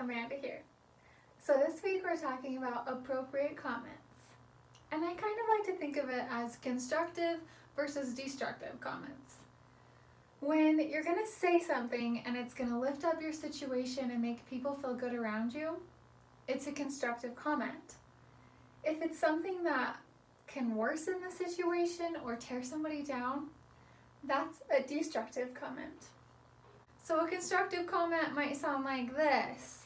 Amanda here. So this week we're talking about appropriate comments. And I kind of like to think of it as constructive versus destructive comments. When you're going to say something and it's going to lift up your situation and make people feel good around you, it's a constructive comment. If it's something that can worsen the situation or tear somebody down, that's a destructive comment. So a constructive comment might sound like this.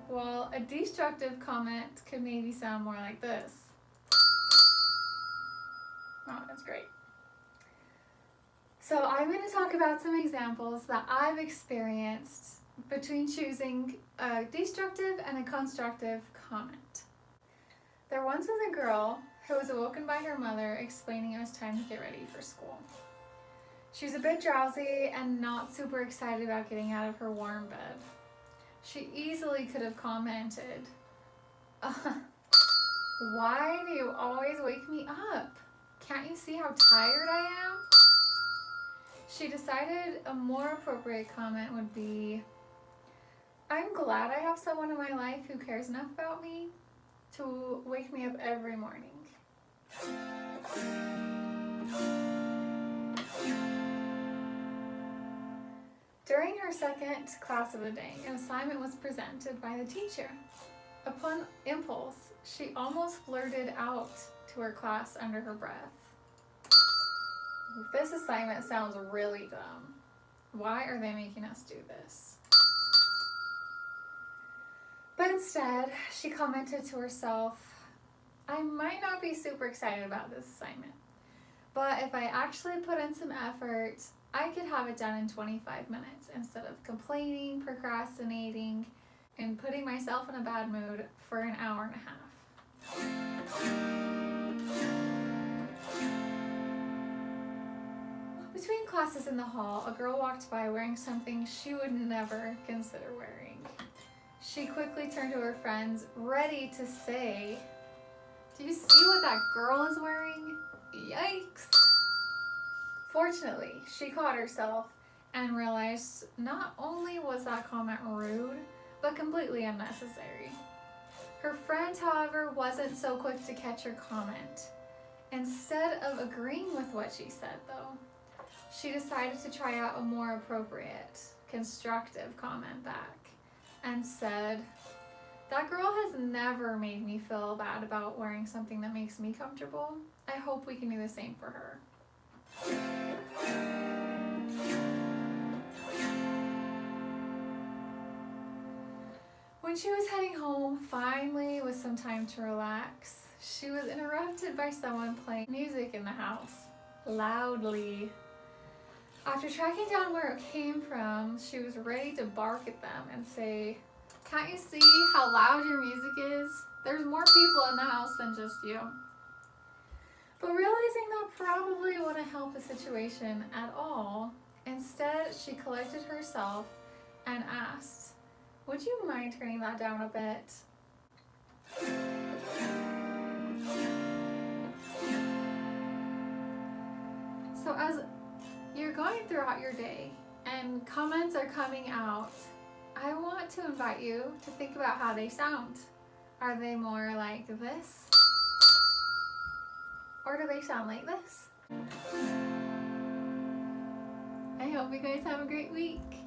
Well, a destructive comment could maybe sound more like this. Oh, that's great. So I'm going to talk about some examples that I've experienced between choosing a destructive and a constructive comment. There once was a girl who was awoken by her mother explaining it was time to get ready for school. She was a bit drowsy and not super excited about getting out of her warm bed. She easily could have commented, "Why do you always wake me up? Can't you see how tired I am?" She decided a more appropriate comment would be, "I'm glad I have someone in my life who cares enough about me to wake me up every morning." During her second class of the day, an assignment was presented by the teacher. Upon impulse, she almost blurted out to her class under her breath, "This assignment sounds really dumb. Why are they making us do this?" But instead, she commented to herself, "I might not be super excited about this assignment, but if I actually put in some effort, I could have it done in 25 minutes instead of complaining, procrastinating, and putting myself in a bad mood for an hour and a half." Between classes in the hall, a girl walked by wearing something she would never consider wearing. She quickly turned to her friends, ready to say, "Do you see what that girl is wearing? Yikes!" Fortunately, she caught herself and realized not only was that comment rude, but completely unnecessary. Her friend, however, wasn't so quick to catch her comment. Instead of agreeing with what she said, though, she decided to try out a more appropriate, constructive comment back and said, "That girl has never made me feel bad about wearing something that makes me comfortable. I hope we can do the same for her." When she was heading home, finally with some time to relax, she was interrupted by someone playing music in the house, loudly. After tracking down where it came from, she was ready to bark at them and say, "Can't you see how loud your music is? There's more people in the house than just you." But realizing that probably wouldn't help the situation at all, instead she collected herself and asked, "Would you mind turning that down a bit?" So as you're going throughout your day and comments are coming out, I want to invite you to think about how they sound. Are they more like this? Or do they sound like this? I hope you guys have a great week.